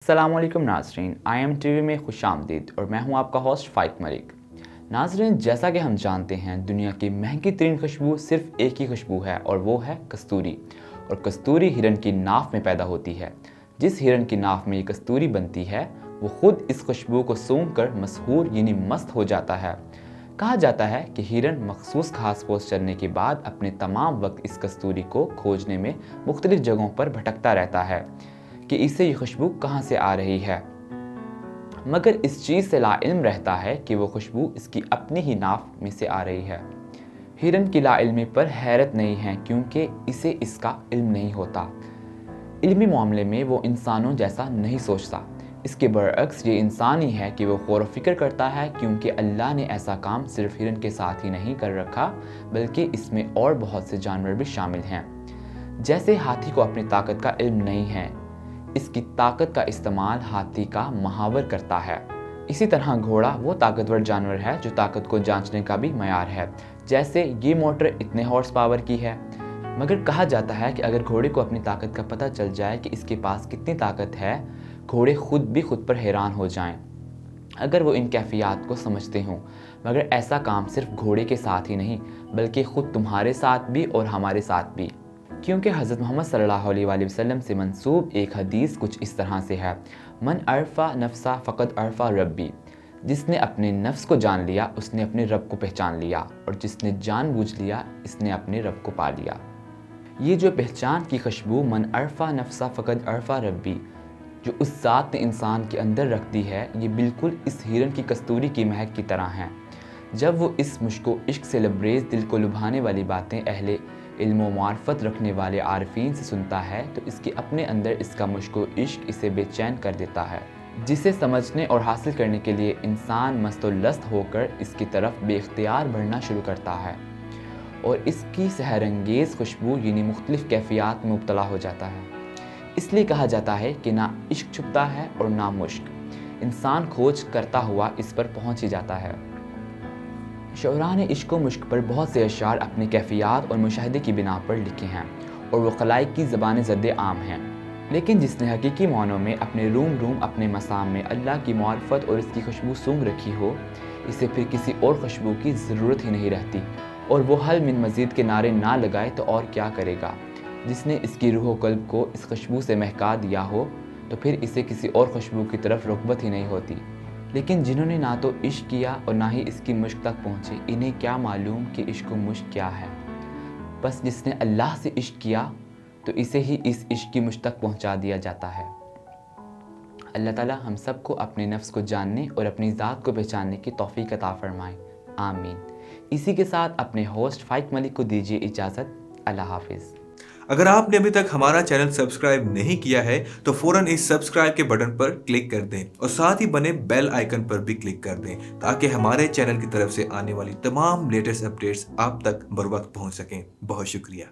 अस्सलाम वालेकुम नाज़रीन, IM TV में खुश आमदीद और मैं हूं आपका होस्ट फ़ाइक मलिक। नाज़रीन, जैसा कि हम जानते हैं दुनिया की महंगी तरीन खुशबू सिर्फ एक ही खुशबू है और वो है कस्तूरी। और कस्तूरी हिरन की नाफ में पैदा होती है। जिस हिरन की नाफ में ये कस्तूरी बनती है वो खुद इस खुशबू को सूंघ कर मशहूर यानी मस्त हो जाता है। कहा जाता है कि हिरन मखसूस घास पोस चरने के बाद अपने तमाम वक्त इस कस्तूरी को खोजने में मुख्तलिफ जगहों पर भटकता रहता है कि इसे ये खुशबू कहाँ से आ रही है, मगर इस चीज़ से लाइल्म रहता है कि वो खुशबू इसकी अपनी ही नाफ में से आ रही है। हिरन की लाइल्मी पर हैरत नहीं है क्योंकि इसे इसका इल्म नहीं होता। इल्मी मामले में वो इंसानों जैसा नहीं सोचता। इसके बरअक्स ये इंसान ही है कि वो गौर व फिक्र करता है क्योंकि अल्लाह ने ऐसा काम सिर्फ हिरन के साथ ही नहीं कर रखा बल्कि इसमें और बहुत से जानवर भी शामिल हैं। जैसे हाथी को अपनी ताकत का इल्म नहीं है, इसकी ताकत का इस्तेमाल हाथी का महावर करता है। इसी तरह घोड़ा वो ताकतवर जानवर है जो ताकत को जांचने का भी मयार है। जैसे ये मोटर इतने हॉर्स पावर की है, मगर कहा जाता है कि अगर घोड़े को अपनी ताकत का पता चल जाए कि इसके पास कितनी ताकत है, घोड़े खुद भी खुद पर हैरान हो जाएं अगर वो इन कैफियत को समझते हों। मगर ऐसा काम सिर्फ घोड़े के साथ ही नहीं बल्कि ख़ुद तुम्हारे साथ भी और हमारे साथ भी, क्योंकि हज़रत मोहम्मद सल्लल्लाहु अलैहि वसल्लम से मंसूब एक हदीस कुछ इस तरह से है, मन अरफ़ा नफ्सा फ़क़द अरफ़ा रब्बी, जिसने अपने नफ्स को जान लिया उसने अपने रब को पहचान लिया, और जिसने जान बूझ लिया इसने अपने रब को पा लिया। ये जो पहचान की खुशबू मन अरफ़ा नफ्सा फ़क़द अरफ़ा रब्बी जो उस ज़ात ने इंसान के अंदर रख दी है, ये बिल्कुल इस हिरन की कस्तूरी की महक की तरह है। जब वो इस मुश्को इश्क से लबरेज दिल को लुभाने वाली बातें अहले इल्म व मार्फत रखने वाले आरफीन से सुनता है तो इसके अपने अंदर इसका मुश्को इश्क इसे बेचैन कर देता है, जिसे समझने और हासिल करने के लिए इंसान मस्तलस्त होकर इसकी तरफ बेख्तियार बढ़ना शुरू करता है और इसकी सहरंगेज़ खुशबू यानी मुख्तलिफ़ कैफियत में मुब्तला हो जाता है। इसलिए कहा जाता है कि ना इश्क छुपता है और ना मुश्क, इंसान खोज करता हुआ इस पर पहुँच ही जाता है। शौरा ने इश्क व मुश्क पर बहुत से अशार अपनी कैफियत और मुशाहदे की बिना पर लिखे हैं और वो खलाइक की ज़बान ज़द आम हैं, लेकिन जिसने हकीकी मानों में अपने रूम अपने मसाम में अल्लाह की मार्फत और इसकी खुशबू सूंघ रखी हो, इसे फिर किसी और खुशबू की ज़रूरत ही नहीं रहती और वो हल मिन मज़ीद के नारे ना लगाए तो और क्या करेगा। जिसने इसकी रूह कल्ब को इस खुशबू से महका दिया हो तो फिर इसे किसी और खुशबू की तरफ रग़बत ही नहीं होती। लेकिन जिन्होंने ना तो इश्क किया और ना ही इसकी मुश्क तक पहुँचे, इन्हें क्या मालूम कि इश्क व मुश्क क्या है। बस जिसने अल्लाह से इश्क किया तो इसे ही इस इश्क की मुश्क तक पहुँचा दिया जाता है। अल्लाह ताला हम सब को अपने नफ्स को जानने और अपनी ज़ात को पहचानने की तौफीक अता फरमाए, आमीन। इसी के साथ अपने होस्ट फ़ाइक मलिक को दीजिए इजाज़त। अल्लाह हाफिज़। अगर आपने अभी तक हमारा चैनल सब्सक्राइब नहीं किया है तो फौरन इस सब्सक्राइब के बटन पर क्लिक कर दें और साथ ही बने बेल आइकन पर भी क्लिक कर दें ताकि हमारे चैनल की तरफ से आने वाली तमाम लेटेस्ट अपडेट्स आप तक बर वक्त पहुंच सकें। बहुत शुक्रिया।